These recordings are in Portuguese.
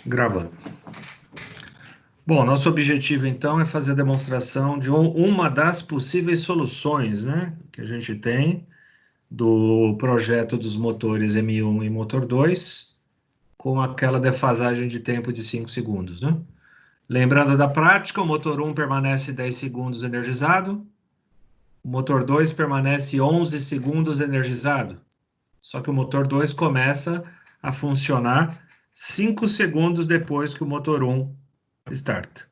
Gravando. Bom, nosso objetivo então é fazer a demonstração de uma das possíveis soluções, né, que a gente tem do projeto dos motores M1 e motor 2 com aquela defasagem de tempo de 5 segundos, né? Lembrando da prática, o motor 1 permanece 10 segundos energizado, o motor 2 permanece 11 segundos energizado, só que o motor 2 começa a funcionar 5 segundos depois que o motor 1 starta.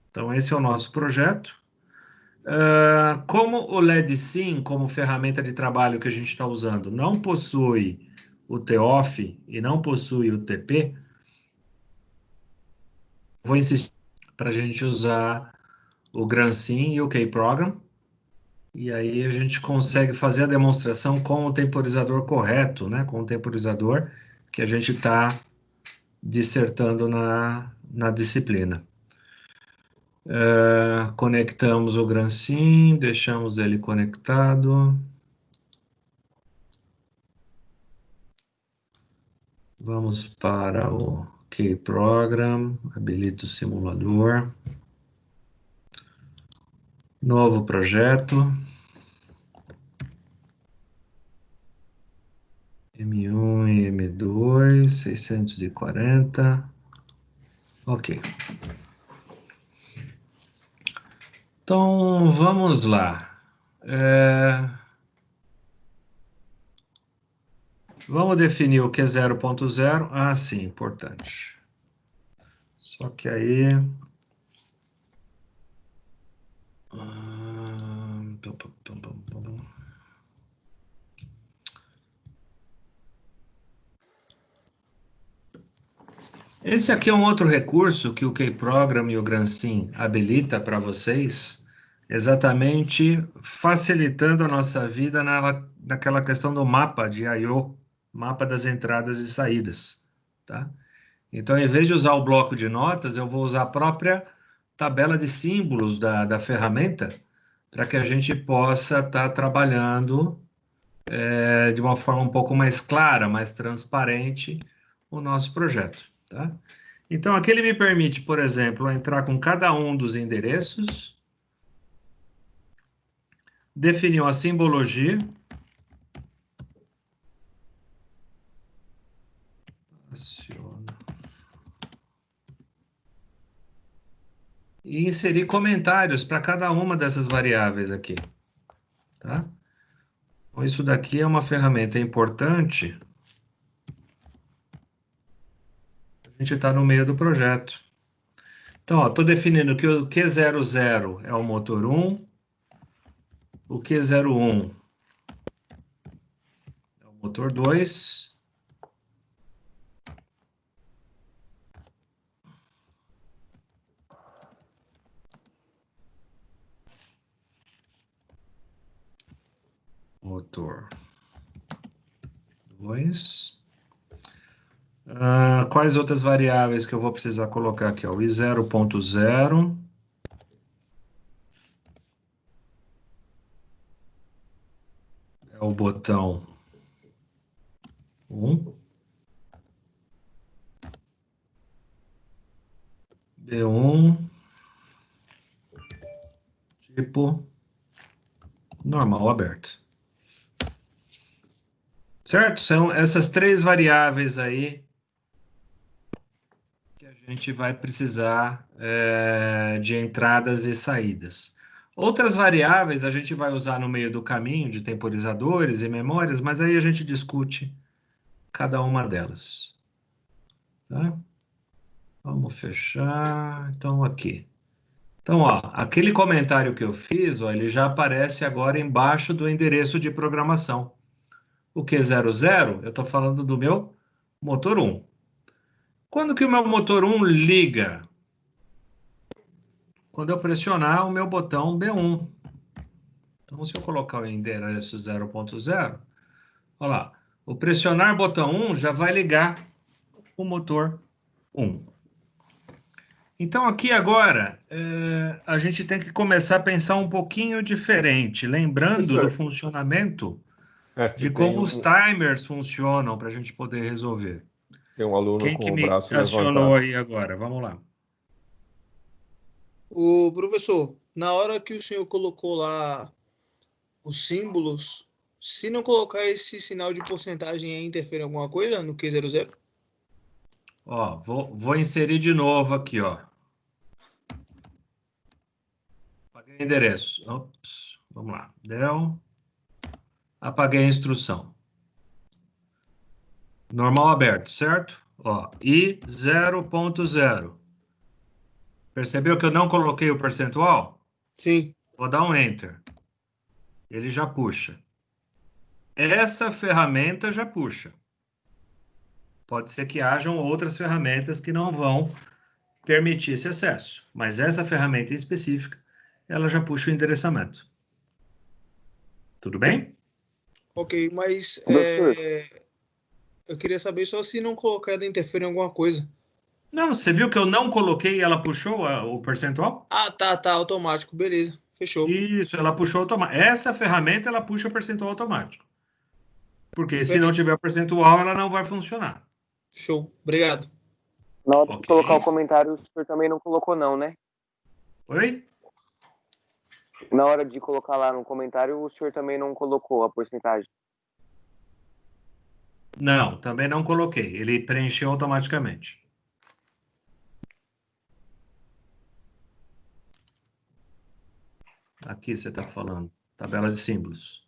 Então, esse é o nosso projeto. Como o LED-SIM, como ferramenta de trabalho que a gente está usando, não possui o TOFF e não possui o TP, vou insistir para a gente usar o GranSim e o Kprogram, e aí a gente consegue fazer a demonstração com o temporizador correto, né? Com o temporizador que a gente está dissertando na disciplina. Conectamos o GranSim, deixamos ele conectado. Vamos para o Kprogram, habilito o simulador. Novo projeto. M1 e M2, 640. Ok. Então, vamos lá. Vamos definir o que é 0.0. Ah, sim, importante. Só que aí... Esse aqui é um outro recurso que o Kprogram e o GranSim habilita para vocês, exatamente facilitando a nossa vida naquela questão do mapa de I/O, mapa das entradas e saídas, tá? Então, em vez de usar o bloco de notas, eu vou usar a própria tabela de símbolos da ferramenta para que a gente possa estar trabalhando de uma forma um pouco mais clara, mais transparente o nosso projeto, tá? Então, aqui ele me permite, por exemplo, entrar com cada um dos endereços, definir uma simbologia, e inserir comentários para cada uma dessas variáveis aqui, tá? Então, isso daqui é uma ferramenta importante. A gente está no meio do projeto. Então, estou definindo que o Q00 é o motor 1, o Q01 é o motor 2, motor 2. Quais outras variáveis que eu vou precisar colocar aqui? Ó, o I0.0 é o botão 1. B1, tipo normal aberto. Certo? São essas três variáveis aí que a gente vai precisar de entradas e saídas. Outras variáveis a gente vai usar no meio do caminho de temporizadores e memórias, mas aí a gente discute cada uma delas. Tá? Vamos fechar. Então, aqui. Então, ó, aquele comentário que eu fiz, ó, ele já aparece agora embaixo do endereço de programação. O Q00, eu estou falando do meu motor 1. Quando que o meu motor 1 liga? Quando eu pressionar o meu botão B1. Então, se eu colocar o endereço 0.0, olha lá, o pressionar botão 1 já vai ligar o motor 1. Então, aqui agora, a gente tem que começar a pensar um pouquinho diferente, lembrando Professor, do funcionamento se de tem como os timers funcionam para a gente poder resolver. Tem um aluno Quem com que o me braço acionou levantado. aí agora? Vamos lá. O professor, na hora que o senhor colocou lá os símbolos, se não colocar esse sinal de porcentagem aí, interfere em alguma coisa no Q00? Ó, vou inserir de novo aqui, ó. Apaguei o endereço. Ops, vamos lá. Del. Apaguei a instrução. Normal aberto, certo? Ó, I 0.0. Percebeu que eu não coloquei o percentual? Sim. Vou dar um Enter. Ele já puxa. Essa ferramenta já puxa. Pode ser que hajam outras ferramentas que não vão permitir esse acesso, mas essa ferramenta em específica, ela já puxa o endereçamento. Tudo bem? Ok, mas Professor, eu queria saber só se não colocar ela interfere em alguma coisa. Não, você viu que eu não coloquei e ela puxou o percentual? Ah, tá, automático, beleza, fechou. Isso, ela puxou automático. Essa ferramenta, ela puxa o percentual automático. Porque se não Beleza, tiver o percentual, ela não vai funcionar. show, obrigado. na hora de Ok. colocar o comentário, o senhor também não colocou não, né? Oi? Na hora de colocar lá no comentário, o senhor também não colocou a porcentagem. Não, também não coloquei. Ele preencheu automaticamente. Aqui você está falando. Tabela de símbolos.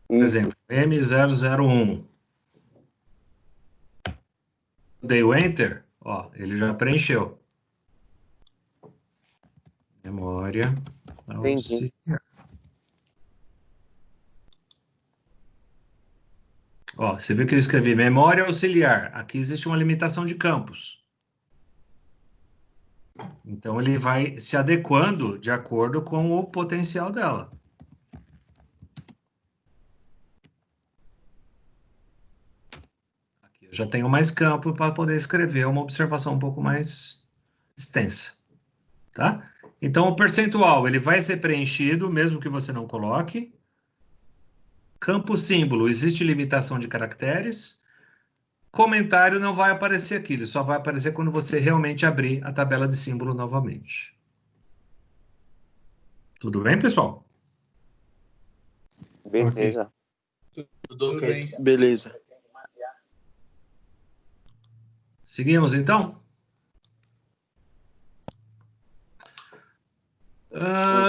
Por Isso. exemplo, M001. Dei o Enter, ó, ele já preencheu. Memória Entendi. auxiliar. Ó, você viu que eu escrevi memória auxiliar. Aqui existe uma limitação de campos. Então, ele vai se adequando de acordo com o potencial dela. Aqui eu já tenho mais campo para poder escrever uma observação um pouco mais extensa. Tá? Então, o percentual, ele vai ser preenchido, mesmo que você não coloque. Campo símbolo, existe limitação de caracteres. Comentário não vai aparecer aqui, ele só vai aparecer quando você realmente abrir a tabela de símbolo novamente. Tudo bem, pessoal? Beleza. Tudo bem. Beleza. Seguimos, então?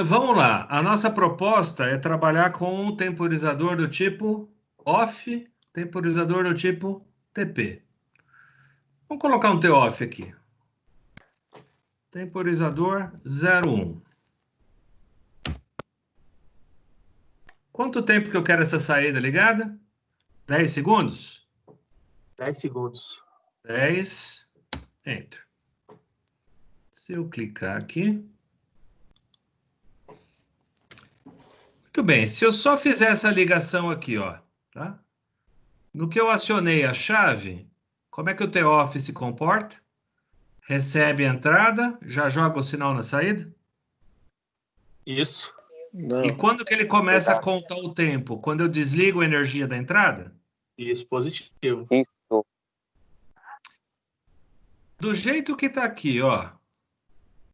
Vamos lá. A nossa proposta é trabalhar com um temporizador do tipo OFF, temporizador do tipo TP. Vamos colocar um TOFF aqui. Temporizador 01. Quanto tempo que eu quero essa saída ligada? 10 segundos? 10 segundos. 10, Enter. Se eu clicar aqui... Muito bem, se eu só fizer essa ligação aqui, ó, tá? No que eu acionei a chave, como é que o TOFF se comporta? Recebe a entrada, já joga o sinal na saída? Isso. E Não. quando que ele começa a contar o tempo? Quando eu desligo a energia da entrada? Isso, positivo. Isso. Do jeito que está aqui, ó.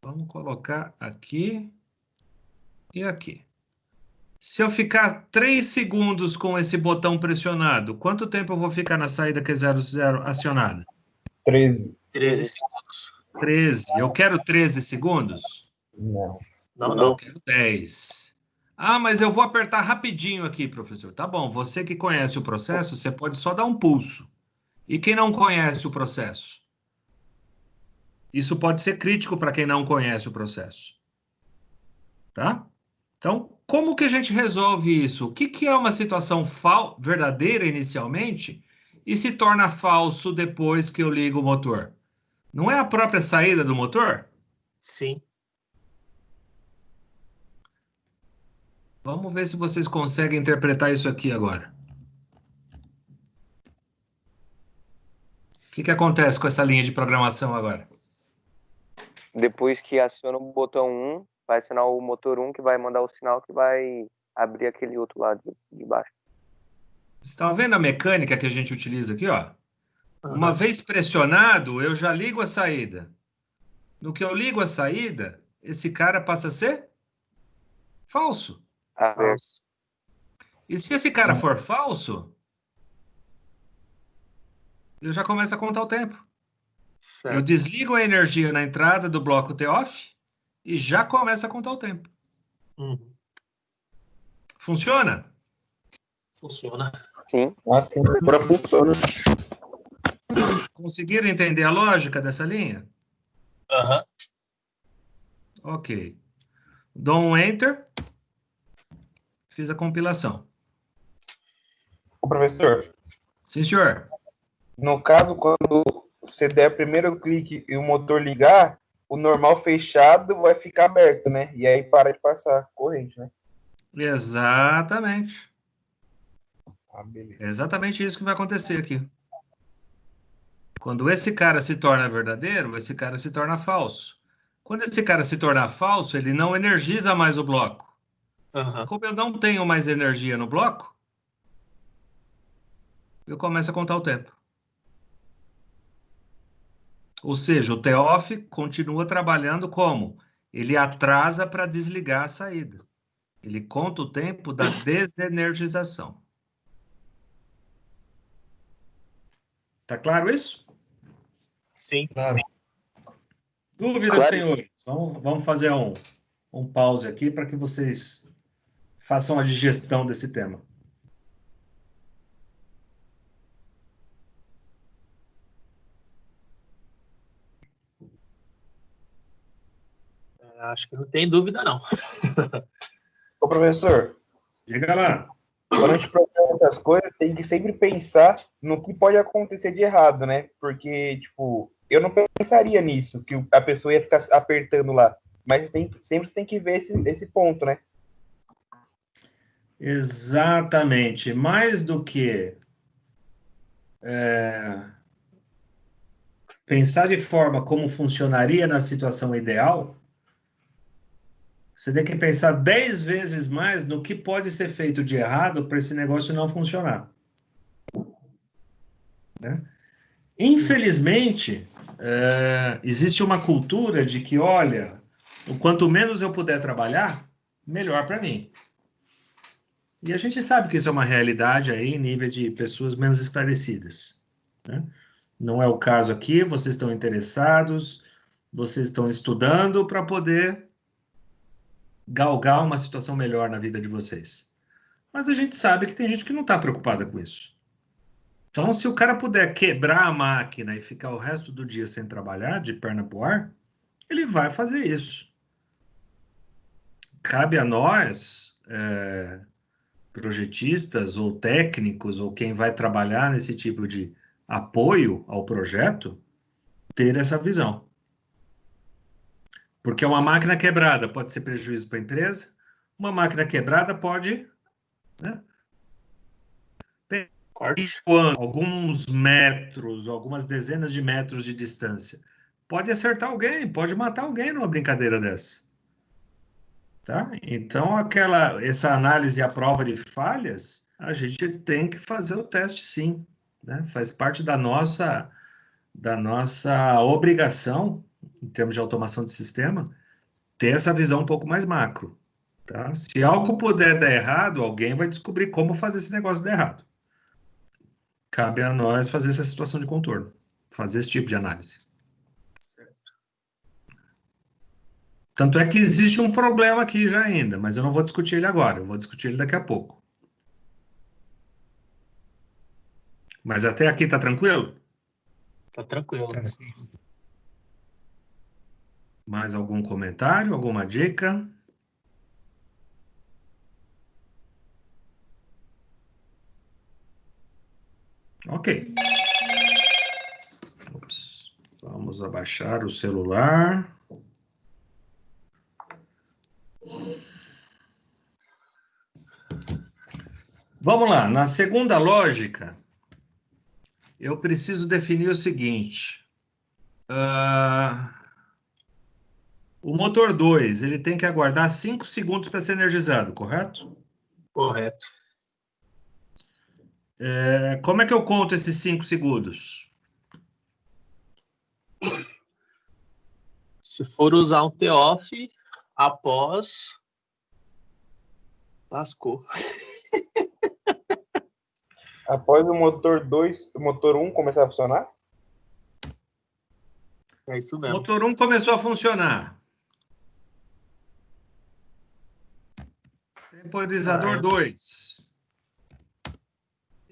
Vamos colocar aqui e aqui. Se eu ficar 3 segundos com esse botão pressionado, quanto tempo eu vou ficar na saída Q00 acionada? 13. 13 segundos. 13. Eu quero 13 segundos? Não. Não, Eu não. quero 10. Ah, mas eu vou apertar rapidinho aqui, professor. Tá bom, você que conhece o processo, você pode só dar um pulso. E quem não conhece o processo? Isso pode ser crítico para quem não conhece o processo. Tá? Então, como que a gente resolve isso? O que é uma situação verdadeira inicialmente e se torna falso depois que eu ligo o motor? Não é a própria saída do motor? Sim. Vamos ver se vocês conseguem interpretar isso aqui agora. O que acontece com essa linha de programação agora? Depois que aciona o botão 1, vai acionar o motor 1, que vai mandar o sinal que vai abrir aquele outro lado de baixo. Vocês estão vendo a mecânica que a gente utiliza aqui, ó? Uma Aham. vez pressionado, eu já ligo a saída. No que eu ligo a saída, esse cara passa a ser falso. Aberto. Falso. E se esse cara for falso, eu já começo a contar o tempo. Eu Certo. desligo a energia na entrada do bloco T-off e já começo a contar o tempo. Uhum. Funciona? Funciona. Sim. Assim, agora funciona. Conseguiram entender a lógica dessa linha? Aham. Ok. Dou um Enter. Fiz a compilação. Ô, professor, Sim, senhor. no caso, quando você der o primeiro clique e o motor ligar, o normal fechado vai ficar aberto, né? E aí para de passar corrente, né? Exatamente. Ah, beleza. É exatamente isso que vai acontecer aqui. Quando esse cara se torna verdadeiro, esse cara se torna falso. Quando esse cara se tornar falso, ele não energiza mais o bloco. Aham. Como eu não tenho mais energia no bloco, eu começo a contar o tempo. Ou seja, o T-off continua trabalhando como? Ele atrasa para desligar a saída. Ele conta o tempo da desenergização. Tá claro isso? Sim. Claro. Dúvidas, Claro. senhores? Vamos fazer um pause aqui para que vocês façam a digestão desse tema. Acho que não tem dúvida, não. Ô, professor, Diga lá. quando a gente programa essas coisas, tem que sempre pensar no que pode acontecer de errado, né? Porque, tipo, eu não pensaria nisso, que a pessoa ia ficar apertando lá. Mas sempre tem que ver esse ponto, né? Exatamente. Mais do que pensar de forma como funcionaria na situação ideal, você tem que pensar 10 vezes mais no que pode ser feito de errado para esse negócio não funcionar. Né? Infelizmente, existe uma cultura de que, olha, o quanto menos eu puder trabalhar, melhor para mim. E a gente sabe que isso é uma realidade aí em níveis de pessoas menos esclarecidas. Né? Não é o caso aqui, vocês estão interessados, vocês estão estudando para poder galgar uma situação melhor na vida de vocês. Mas a gente sabe que tem gente que não está preocupada com isso. Então, se o cara puder quebrar a máquina e ficar o resto do dia sem trabalhar, de perna pro ar, ele vai fazer isso. Cabe a nós, projetistas ou técnicos, ou quem vai trabalhar nesse tipo de apoio ao projeto, ter essa visão. Porque uma máquina quebrada pode ser prejuízo para a empresa, uma máquina quebrada pode, né, Corte. alguns metros, algumas dezenas de metros de distância. Pode acertar alguém, pode matar alguém numa brincadeira dessa. Tá? Então, essa análise à prova de falhas, a gente tem que fazer o teste, sim. Né? Faz parte da nossa obrigação, em termos de automação de sistema, ter essa visão um pouco mais macro. Tá? Se algo puder dar errado, alguém vai descobrir como fazer esse negócio dar errado. Cabe a nós fazer essa situação de contorno, fazer esse tipo de análise. Tanto é que existe um problema aqui já ainda, mas eu não vou discutir ele agora, eu vou discutir ele daqui a pouco. Mas até aqui tá tranquilo? Tá tranquilo. Mais algum comentário, alguma dica? Ok. Ops. Vamos abaixar o celular. Vamos lá. Na segunda lógica, eu preciso definir o seguinte. O motor 2, ele tem que aguardar 5 segundos para ser energizado, correto? Correto. Como é que eu conto esses 5 segundos? Se for usar um T-off, após... Lascou. Após o motor 2, o motor 1 começar a funcionar? É isso O mesmo. motor 1 começou a funcionar. Temporizador 2.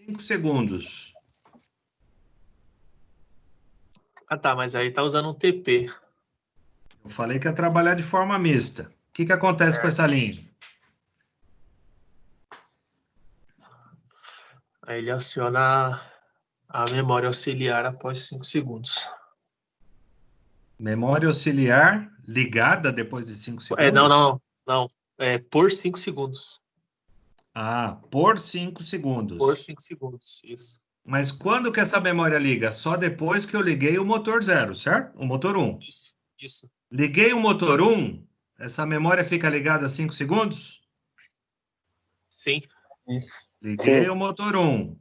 5 segundos. Ah, tá, mas aí tá usando um TP. Eu falei que ia trabalhar de forma mista. O que acontece com essa linha? Aí ele aciona a memória auxiliar após 5 segundos. Memória auxiliar ligada depois de 5 segundos? Não. É por 5 segundos. Ah, por 5 Por segundos. 5 segundos, isso. Mas quando que essa memória liga? Só depois que eu liguei o motor 0, certo? O motor 1. Isso. Liguei o motor 1, essa memória fica ligada 5 segundos? Sim. Isso. Liguei Sim. o motor 1.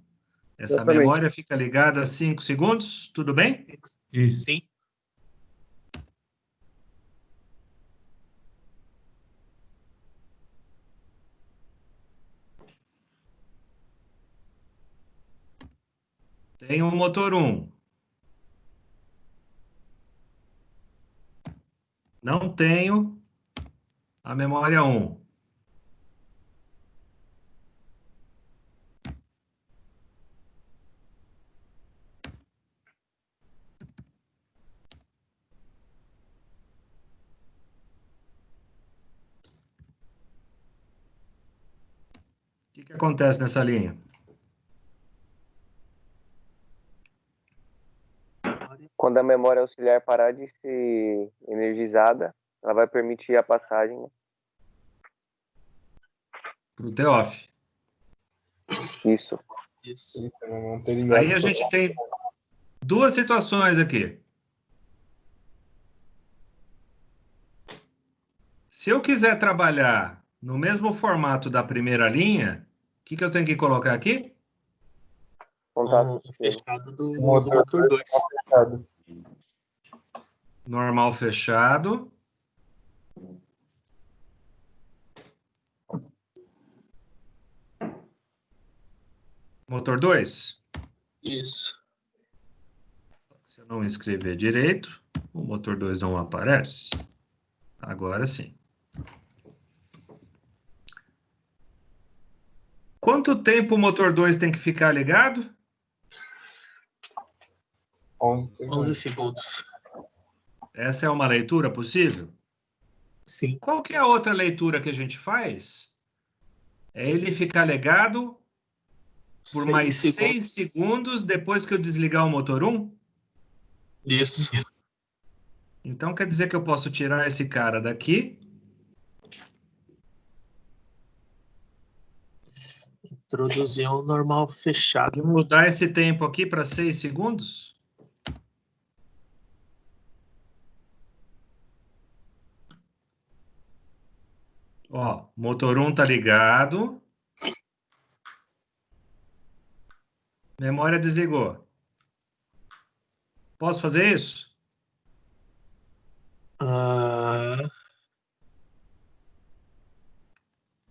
Essa Exatamente. memória fica ligada 5 segundos? Tudo bem? Isso. Sim. Tenho o motor 1. Não tenho a memória 1. O que acontece nessa linha? Quando a memória auxiliar parar de ser energizada, ela vai permitir a passagem, né? Para o TEOF. Isso. Isso. Isso, não ter ligado. Aí a gente tem duas situações aqui. Se eu quiser trabalhar no mesmo formato da primeira linha, o que eu tenho que colocar aqui? Contato Um fechado do motor motor 2. fechado. Normal fechado. Motor 2. Isso. Se eu não escrever direito, o motor 2 não aparece. Agora sim. Quanto tempo o motor 2 tem que ficar ligado? 11 segundos. Essa é uma leitura possível? Sim. Qual que é a outra leitura que a gente faz? É ele ficar ligado por 6 mais segundos. 6 segundos depois que eu desligar o motor 1? Isso. Então quer dizer que eu posso tirar esse cara daqui. Introduzir um normal E fechado. mudar esse tempo aqui para 6 segundos? Ó, motor 1 tá ligado. Memória desligou. Posso fazer isso?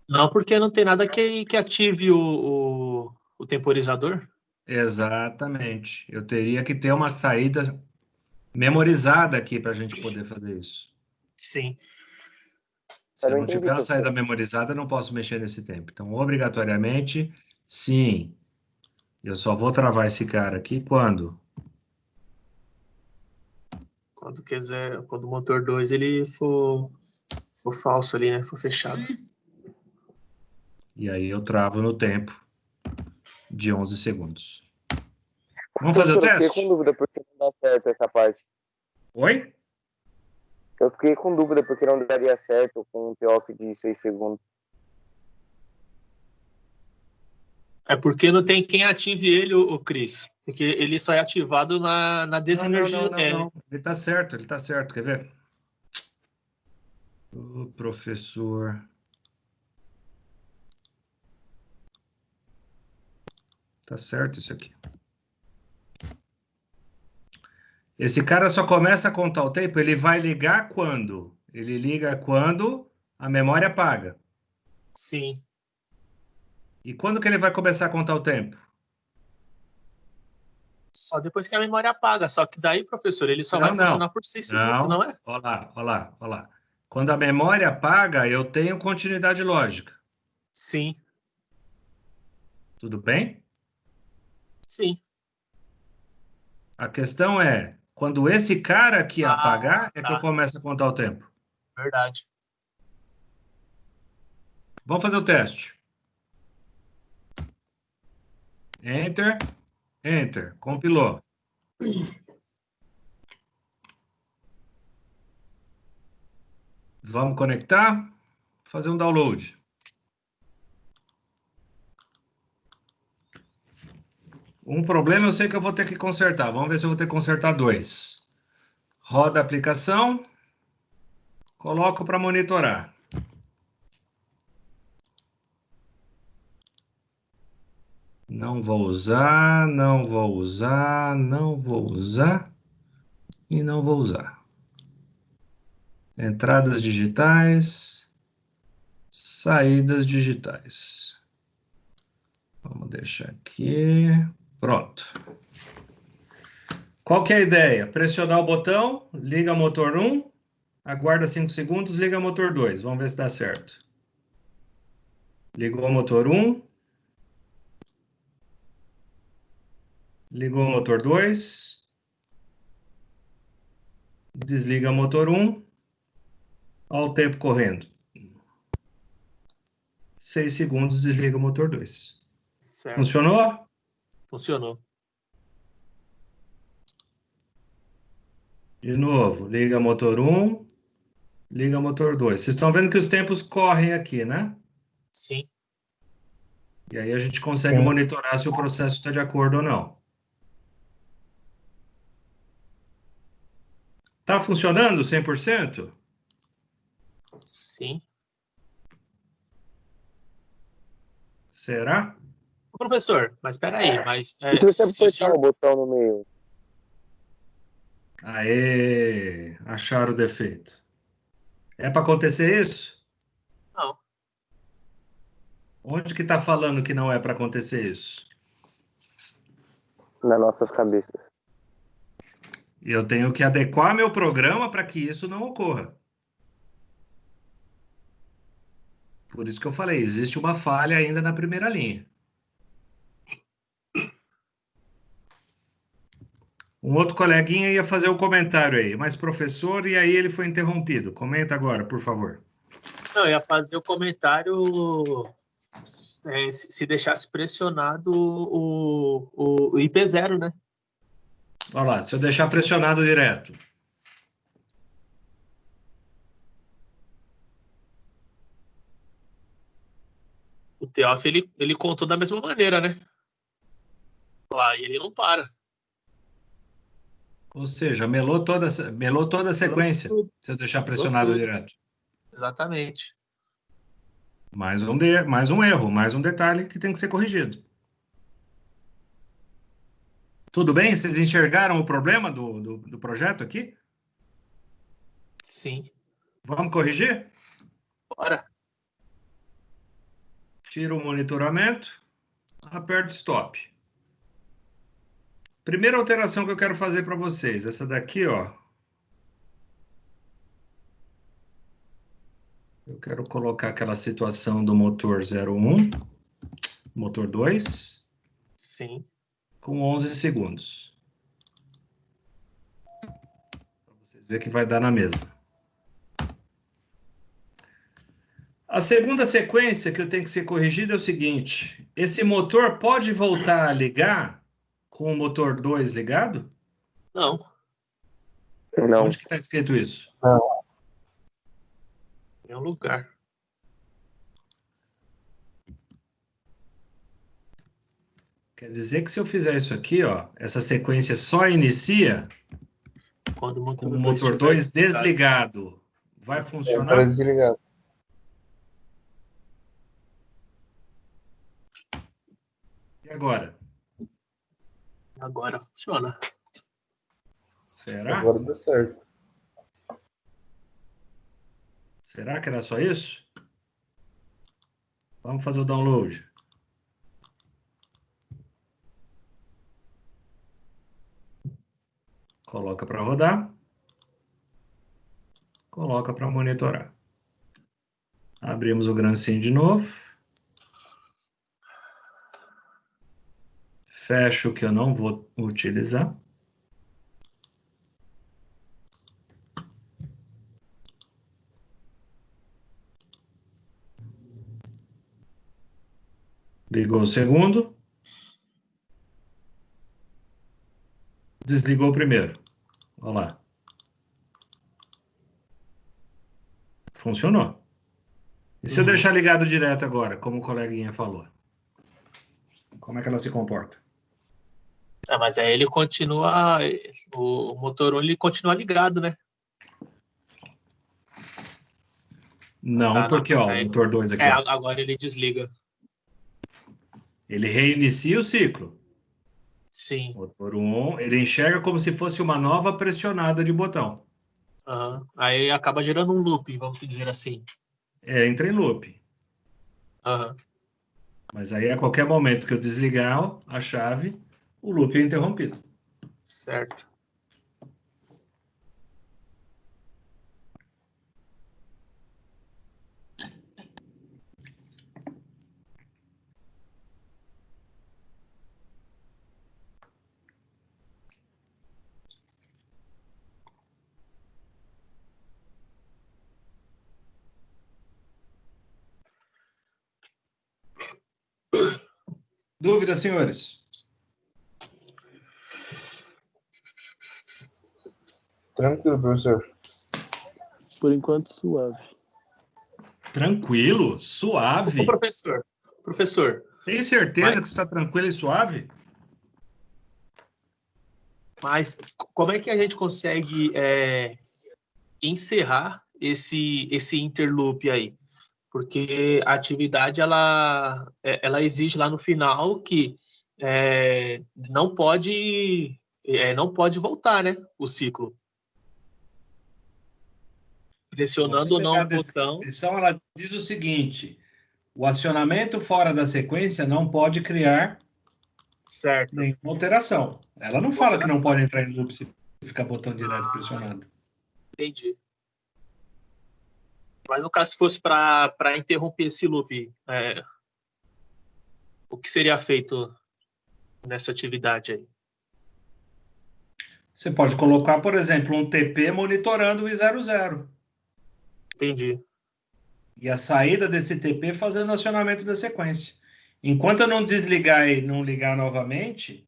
Não, porque não tem nada que ative o temporizador. Exatamente. Eu teria que ter uma saída memorizada aqui para a gente poder fazer isso. Sim. Se Eu eu não não entendi, tiver uma professor. saída memorizada, eu não posso mexer nesse tempo. Então, obrigatoriamente, sim. Eu só vou travar esse cara aqui quando? Quando o motor 2 ele for falso ali, né? For fechado. E aí eu travo no tempo de 11 segundos. Vamos fazer o Professor, eu fiquei com teste? dúvida porque não dá certo essa parte. Oi? Eu fiquei com dúvida porque não daria certo com um payoff de 6 segundos. É porque não tem quem ative ele, o Cris. Porque ele só é ativado na Não. desenergia. Ele tá certo. Quer ver? O professor. Tá certo isso aqui. Esse cara só começa a contar o tempo, ele vai ligar quando? Ele liga quando a memória apaga. Sim. E quando que ele vai começar a contar o tempo? Só depois que a memória apaga. Só que daí, professor, ele só vai funcionar por 6 segundos, não é? Olha lá, olha lá, olha lá. Quando a memória apaga, eu tenho continuidade lógica. Sim. Tudo bem? Sim. A questão é, quando esse cara aqui apagar, é que eu Tá. começo a contar o tempo. Verdade. Vamos fazer o teste. Enter, Enter, compilou. Vamos conectar, fazer um download. Um problema eu sei que eu vou ter que consertar. Vamos ver se eu vou ter que consertar 2. Roda a aplicação, coloco para monitorar. Não vou usar, não vou usar, não vou usar e não vou usar. Entradas digitais, saídas digitais. Vamos deixar aqui. Pronto. Qual que é a ideia? Pressionar o botão, liga motor 1, aguarda 5 segundos, liga motor 2. Vamos ver se dá certo. Ligou o motor 1. Ligou o motor 2. Desliga o motor 1. Olha o tempo correndo. 6 segundos, desliga o motor 2. Certo. Funcionou? Funcionou. De novo, liga motor 1, liga motor 2. Vocês estão vendo que os tempos correm aqui, né? Sim. E aí a gente consegue Sim. monitorar se o processo está de acordo ou não. Está funcionando 100%? Sim. Será? Ô, professor, mas espera aí, mas E se você se o apertar senhor... o botão no meio? Aê, acharam o defeito. É para acontecer isso? Não. Onde que está falando que não é para acontecer isso? Nas nossas cabeças. E eu tenho que adequar meu programa para que isso não ocorra. Por isso que eu falei, existe uma falha ainda na primeira linha. Um outro coleguinha ia fazer o comentário aí, mas professor, e aí ele foi interrompido. Comenta agora, por favor. Não, eu ia fazer o comentário se deixasse pressionado o IP0, né? Olha lá, se eu deixar pressionado direto. O Teófilo, ele contou da mesma maneira, né? Lá, e ele não para. Ou seja, melou toda a sequência, se eu deixar pressionado Tudo. direto. Exatamente. Mais um erro, mais um detalhe que tem que ser corrigido. Tudo bem? Vocês enxergaram o problema do projeto aqui? Sim. Vamos corrigir? Bora. Tira o monitoramento, aperta stop. Primeira alteração que eu quero fazer para vocês, essa daqui, ó. Eu quero colocar aquela situação do motor 01, motor 2, Sim. com 11 segundos. Para vocês verem que vai dar na mesma. A segunda sequência que eu tenho que ser corrigida é o seguinte: esse motor pode voltar a ligar com o motor 2 ligado? Não. Não. Onde que está escrito isso? Em nenhum lugar. Quer dizer que se eu fizer isso aqui, ó, essa sequência só inicia Quando o com o motor motor 2 desligado. Vai Motor funcionar? desligado. E agora? Agora funciona. Será? Agora deu certo. Será que era só isso? Vamos fazer o download. Coloca para rodar. Coloca para monitorar. Abrimos o Grandsim de novo. Fecho o que eu não vou utilizar. Ligou o segundo. Desligou o primeiro. Olha lá. Funcionou. E se eu deixar ligado direto agora, como o coleguinha falou? Como é que ela se comporta? Mas aí ele continua. O motor 1 ele continua ligado, né? Não, porque ó, o Aí, motor 2 aqui, ó. agora ele desliga. Ele reinicia o ciclo. Sim. Motor 1, ele enxerga como se fosse uma nova pressionada de botão. Uhum. Aí acaba gerando um loop, vamos dizer assim. Entra em loop. Uhum. Mas aí, a qualquer momento que eu desligar a chave, o loop é interrompido. Certo. Dúvidas, senhores? Tranquilo, professor. Por enquanto, suave. Tranquilo? Ô, Suave? professor, Tem certeza mas, que está tranquilo e suave? mas como é que a gente consegue encerrar esse interloop aí? Porque a atividade ela exige lá no final que não pode voltar, né? O ciclo. Se você Pressionando ou não pegar o a botão. descrição, ela diz o seguinte: o acionamento fora da sequência não pode criar Certo. nenhuma alteração. Ela não fala que não Alteração. pode entrar em loop se ficar botão direto pressionado. Entendi. Mas no caso, se fosse para interromper esse loop, o que seria feito nessa atividade aí? Você pode colocar, por exemplo, um TP monitorando o I00. Entendi. E a saída desse TP fazendo o acionamento da sequência. Enquanto eu não desligar e não ligar novamente,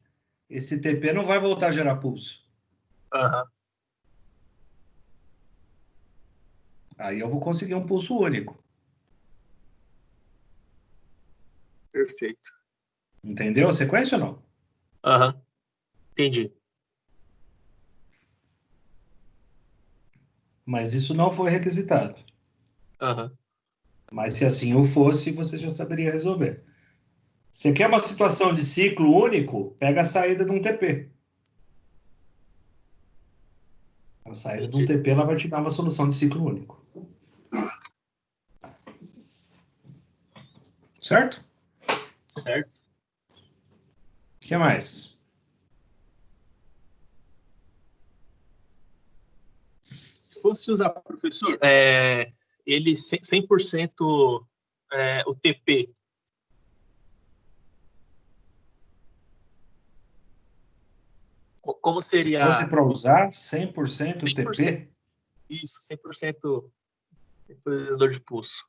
esse TP não vai voltar a gerar pulso. Aham. Aí eu vou conseguir um pulso único. Perfeito. Entendeu a sequência ou não? Aham. Entendi. Mas isso não foi requisitado. Aham. Mas se assim o fosse, você já saberia resolver. Você quer uma situação de ciclo único? Pega a saída de um TP. A saída de um Entendi. TP ela vai te dar uma solução de ciclo único. Certo? Certo. O que mais? Se fosse usar, professor, ele 100% o TP. Como Se fosse seria para usar 100% 100%? TP, Isso, 100% temporizador de pulso.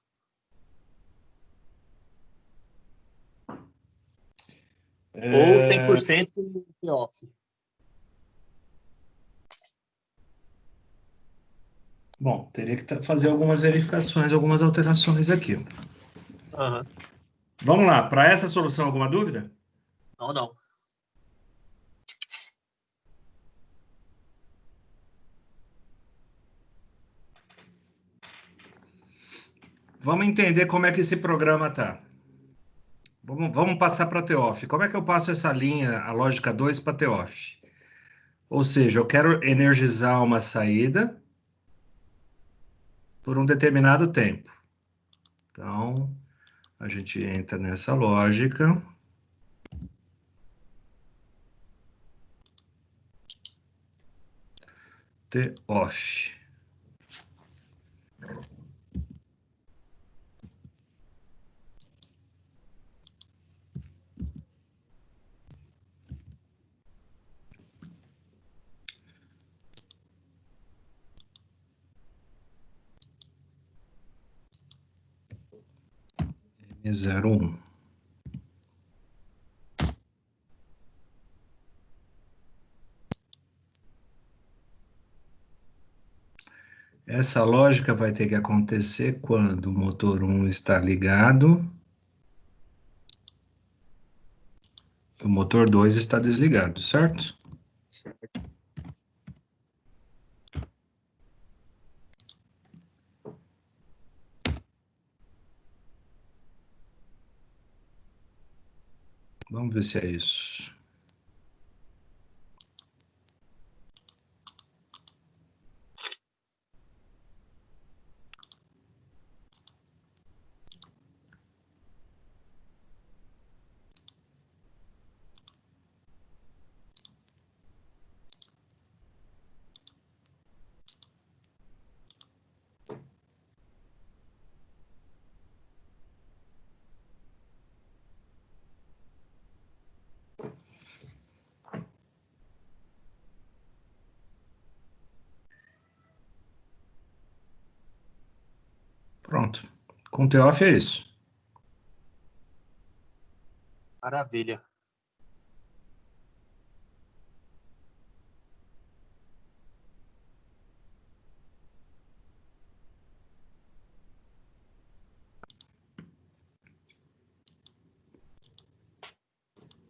Ou 100% off. bom, teria que fazer algumas verificações, algumas alterações aqui. Aham. Vamos lá, para essa solução, alguma dúvida? Não, não. Vamos entender como é que esse programa está. Vamos passar para TOF. Como é que eu passo essa linha, a lógica 2, para TOF? Ou seja, eu quero energizar uma saída por um determinado tempo. Então, a gente entra nessa lógica. TOF. M01. Essa lógica vai ter que acontecer quando o motor 1 está ligado, o motor 2 está desligado, certo? Certo. Vamos ver se é isso. Pronto. Com TOF é isso. Maravilha.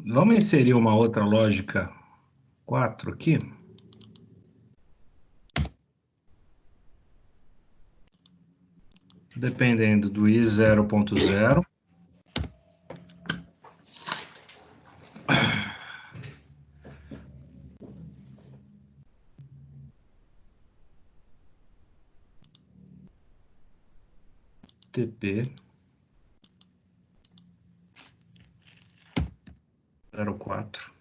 Vamos inserir uma outra lógica 4 aqui. Dependendo do I 0.0. TP 04.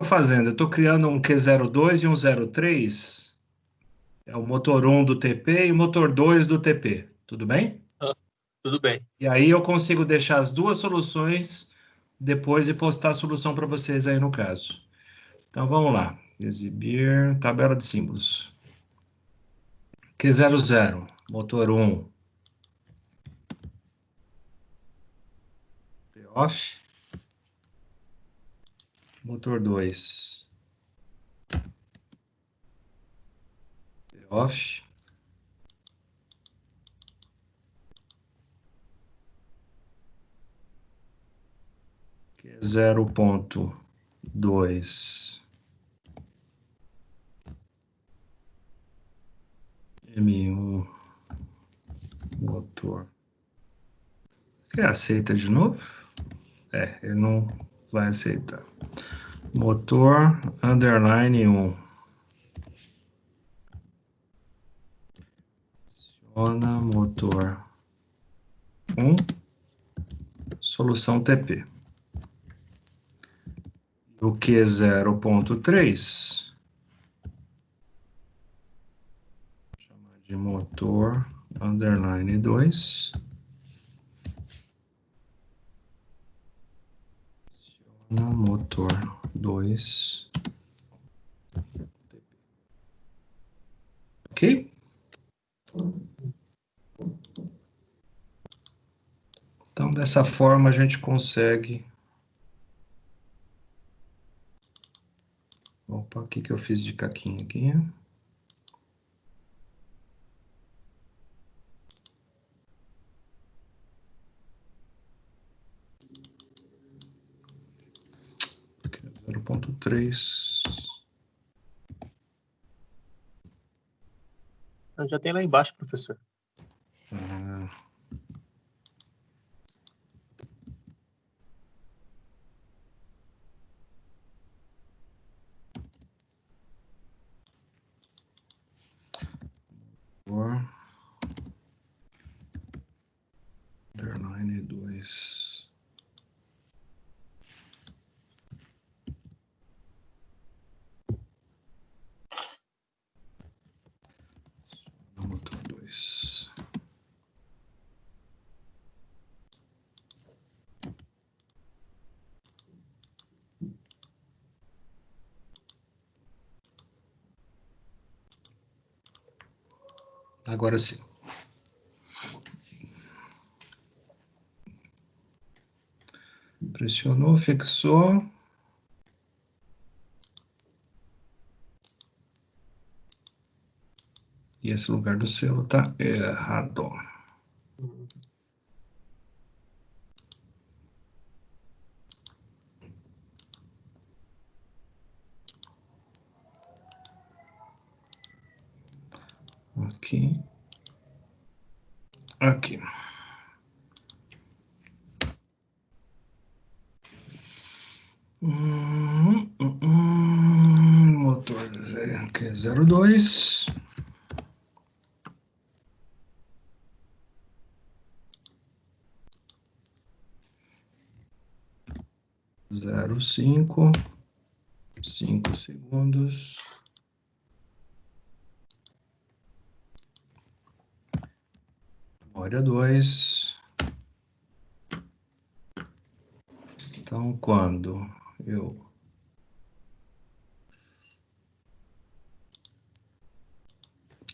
Estou fazendo, eu estou criando um Q02 e um 03. É o motor 1 do TP e o motor 2 do TP. Tudo bem? Tudo bem. E aí eu consigo deixar as duas soluções depois e postar a solução para vocês aí no caso. Então vamos lá. Exibir tabela de símbolos. Q00, motor 1. Off. Motor 2. Off. Q0.2. M1. Motor. Você aceita de novo? É, ele não vai aceitar. Motor underline 1. Adiciona motor 1. Solução TP. O Q0.3. Chamar de motor underline 2. no motor 2. Ok? Então, dessa forma, a gente consegue... Opa, o que eu fiz de caquinho aqui? Aqui é 0.3. Já tem lá embaixo, professor. Underline 2. No motor 2. Agora sim. Pressionou, fixou. E esse lugar do selo está errado. Aqui. Aqui. Motor que é 02. Zero 5 segundos. Memória 2. Então, quando eu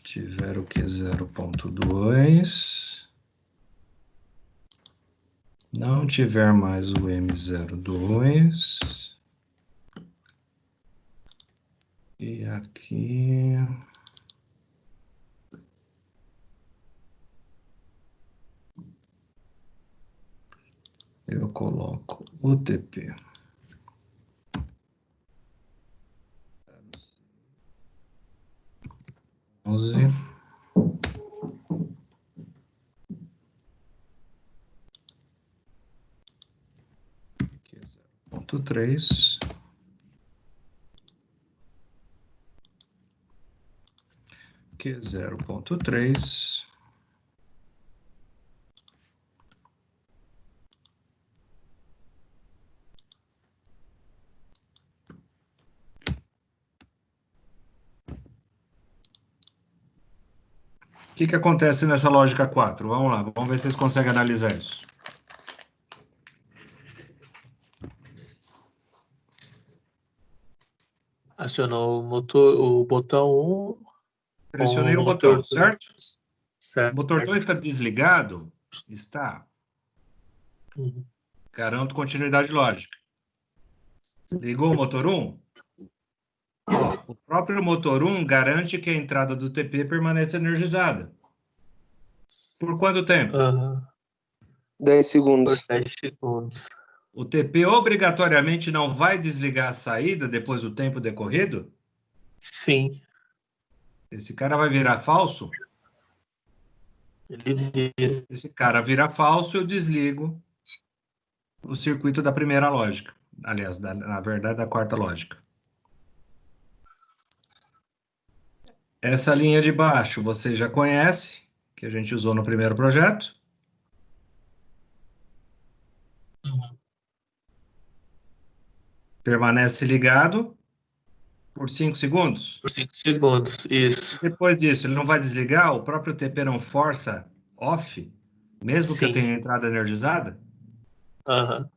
tiver o Q 0.2, não tiver mais o M02, e aqui eu coloco o TP. Aqui é 0.3. Aqui é 0.3. O que acontece nessa lógica 4? Vamos lá, vamos ver se vocês conseguem analisar isso. Acionou o motor, o botão 1. Pressionei o motor botão, certo? Certo. O motor 2 está desligado? Está. Uhum. Garanto continuidade lógica. Ligou o motor 1? O próprio motor 1 garante que a entrada do TP permaneça energizada. Por quanto tempo? 10 segundos. Por 10 segundos. O TP obrigatoriamente não vai desligar a saída depois do tempo decorrido? Sim. Esse cara vai virar falso? Ele vira. Esse cara vira falso, eu desligo o circuito da primeira lógica. Aliás, na verdade, da quarta lógica. Essa linha de baixo você já conhece, que a gente usou no primeiro projeto. Permanece ligado por 5 segundos. Por 5 segundos, isso. Depois disso, ele não vai desligar? O próprio TP não força off, mesmo que eu Sim. tenha entrada energizada? Uhum.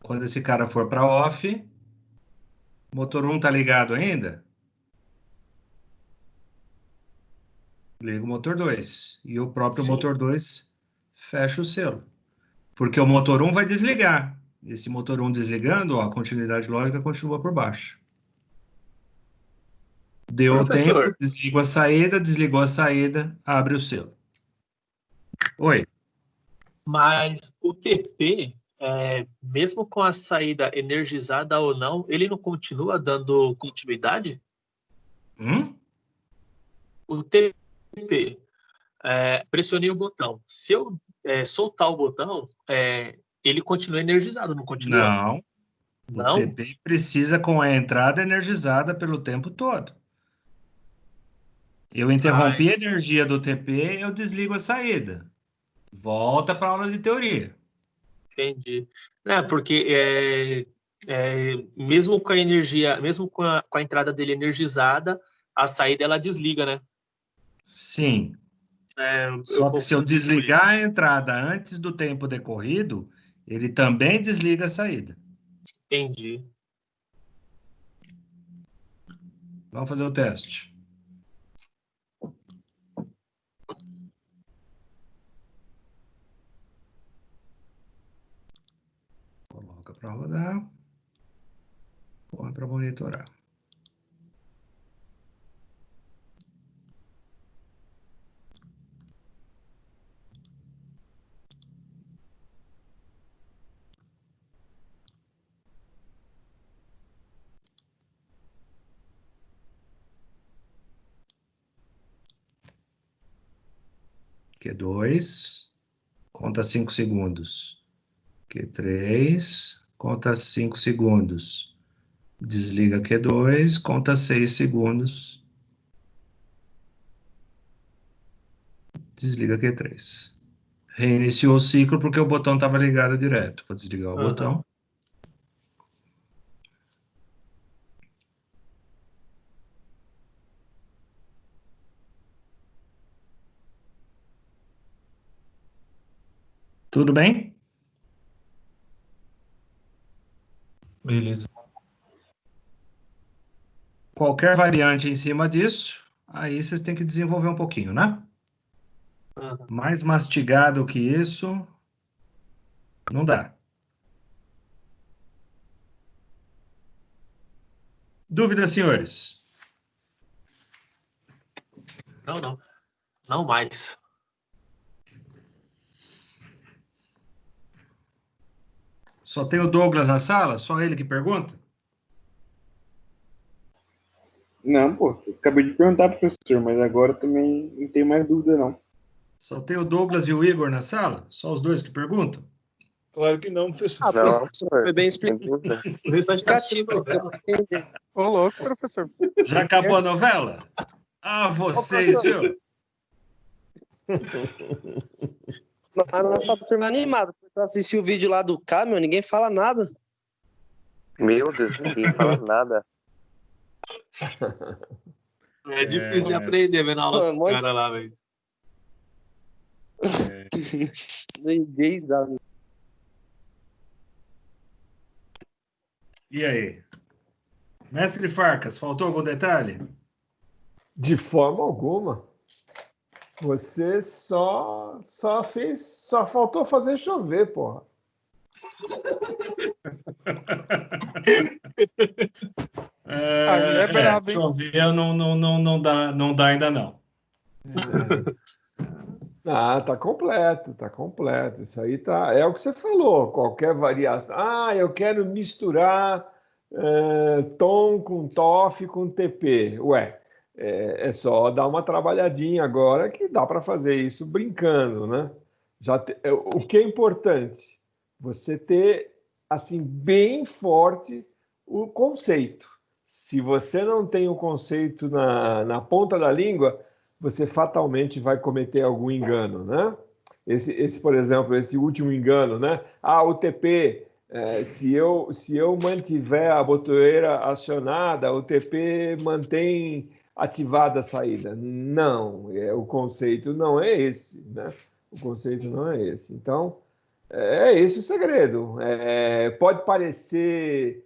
Quando esse cara for para off, o motor 1 está ligado ainda? Liga o motor 2. E o próprio Sim. motor 2 fecha o selo. Porque o motor 1 vai desligar. Esse motor 1 desligando, ó, a continuidade lógica continua por baixo. Deu o Professor. tempo, desligou a saída, desligou a saída, abre o selo. Oi. Mas o TP, mesmo com a saída energizada ou não, ele não continua dando continuidade? O TP, pressionei o botão. Se eu soltar o botão, ele continua energizado, não continua? Não. O Não? TP precisa com a entrada energizada pelo tempo todo. Eu interrompi a energia do TP, eu desligo a saída. Volta para a aula de teoria. Entendi. Porque mesmo com a energia, mesmo com a entrada dele energizada, a saída ela desliga, né? Sim. Eu Só que se eu confundi por desligar isso. a entrada antes do tempo decorrido, ele também desliga a saída. Entendi. Vamos fazer o teste. Coloca para rodar. Põe para monitorar. Q2, conta 5 segundos. Q3, conta 5 segundos. Desliga Q2, conta 6 segundos. Desliga Q3. Reiniciou o ciclo porque o botão estava ligado direto. Vou desligar o botão. Tudo bem? Beleza. Qualquer variante em cima disso, aí vocês têm que desenvolver um pouquinho, né? Mais mastigado que isso, não dá. Dúvidas, senhores? Não. Não mais. Só tem o Douglas na sala? Só ele que pergunta? Não, pô, eu acabei de perguntar, professor, mas agora também não tenho mais dúvida, não. Só tem o Douglas e o Igor na sala? Só os dois que perguntam? Claro que não, professor. Não, Foi bem sem explicado. dúvida. O restante tá assistindo novela. Ô, louco, professor. Já acabou a novela? Ah, vocês, viu? A nossa turma é animada. Eu assisti o vídeo lá do K, meu, ninguém fala nada. Meu Deus, ninguém fala nada. É difícil de aprender vendo a aula dos caras lá, velho. Ninguém sabe. E aí? Mestre Farcas, faltou algum detalhe? De forma alguma. Você só faltou fazer chover, porra. É brabo, hein? Chover não dá ainda não. Ah, tá completo, tá completo. Isso aí tá. É o que você falou. Qualquer variação. Ah, eu quero misturar tom com TOF com TP. Ué, é só dar uma trabalhadinha agora que dá para fazer isso brincando, né? O que é importante? Você ter assim bem forte o conceito. Se você não tem o conceito na ponta da língua, você fatalmente vai cometer algum engano, né? Por exemplo, esse último engano, né? Ah, o TP, se eu mantiver a botoeira acionada, o TP mantém ativada a saída. Não, o conceito não é esse, né? O conceito não é esse. Então, É esse o segredo. Pode parecer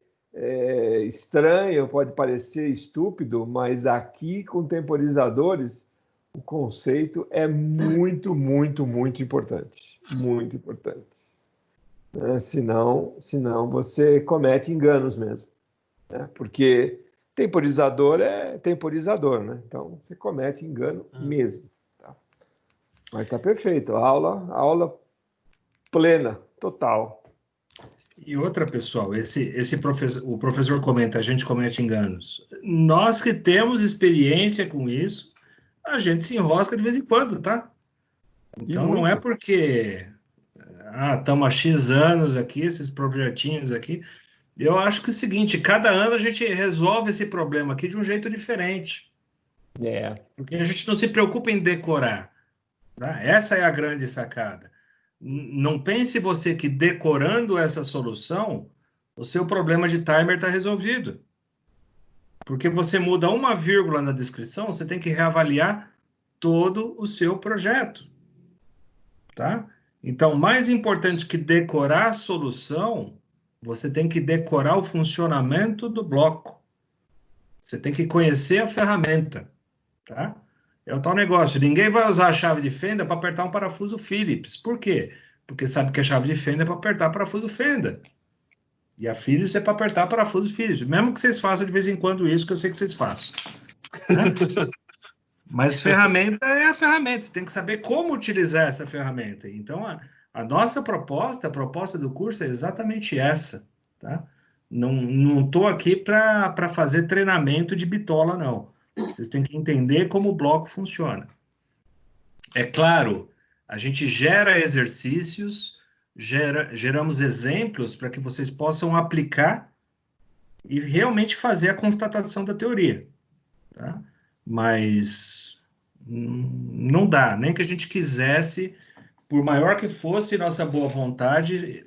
estranho, pode parecer estúpido, mas aqui com temporizadores o conceito é muito, muito, muito importante. Muito importante. Senão você comete enganos mesmo. Né? Porque temporizador é temporizador, né? Então você comete engano mesmo. Tá? Mas está perfeito. Aula plena, total. E outra, pessoal, o professor comenta, a gente comete enganos. Nós que temos experiência com isso, a gente se enrosca de vez em quando, tá? Então não é porque estamos há X anos aqui, esses projetinhos aqui. Eu acho que é o seguinte, cada ano a gente resolve esse problema aqui de um jeito diferente. Porque a gente não se preocupa em decorar. Tá? Essa é a grande sacada. Não pense você que decorando essa solução, o seu problema de timer está resolvido. Porque você muda uma vírgula na descrição, você tem que reavaliar todo o seu projeto. Tá? Então, mais importante que decorar a solução, você tem que decorar o funcionamento do bloco. Você tem que conhecer a ferramenta. Tá? É o tal negócio. Ninguém vai usar a chave de fenda para apertar um parafuso Phillips. Por quê? Porque sabe que a chave de fenda é para apertar parafuso fenda. E a Phillips é para apertar parafuso Phillips. Mesmo que vocês façam de vez em quando isso, que eu sei que vocês façam. Né? Mas ferramenta é a ferramenta. Você tem que saber como utilizar essa ferramenta. Então, a nossa proposta, a proposta do curso é exatamente essa. Tá? Não estou aqui para fazer treinamento de bitola, não. Vocês têm que entender como o bloco funciona. É claro, a gente gera exercícios, geramos exemplos para que vocês possam aplicar e realmente fazer a constatação da teoria. Tá? Mas não dá, nem que a gente quisesse, por maior que fosse nossa boa vontade,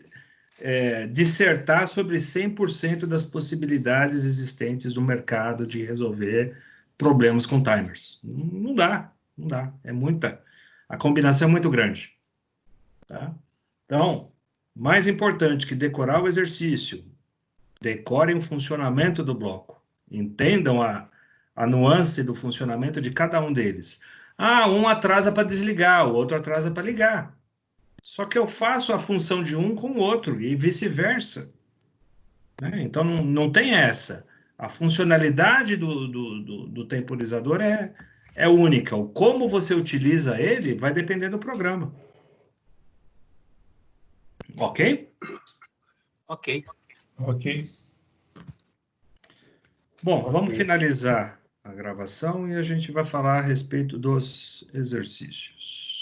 dissertar sobre 100% das possibilidades existentes no mercado de resolver problemas com timers. Não dá. É muita. A combinação é muito grande. Tá? Então, mais importante que decorar o exercício, decorem o funcionamento do bloco. Entendam a nuance do funcionamento de cada um deles. Um atrasa para desligar, o outro atrasa para ligar. Só que eu faço a função de um com o outro e vice-versa. Né? Então, não tem essa. A funcionalidade do temporizador é única. O como você utiliza ele vai depender do programa. Ok? Ok. Bom, vamos finalizar a gravação e a gente vai falar a respeito dos exercícios.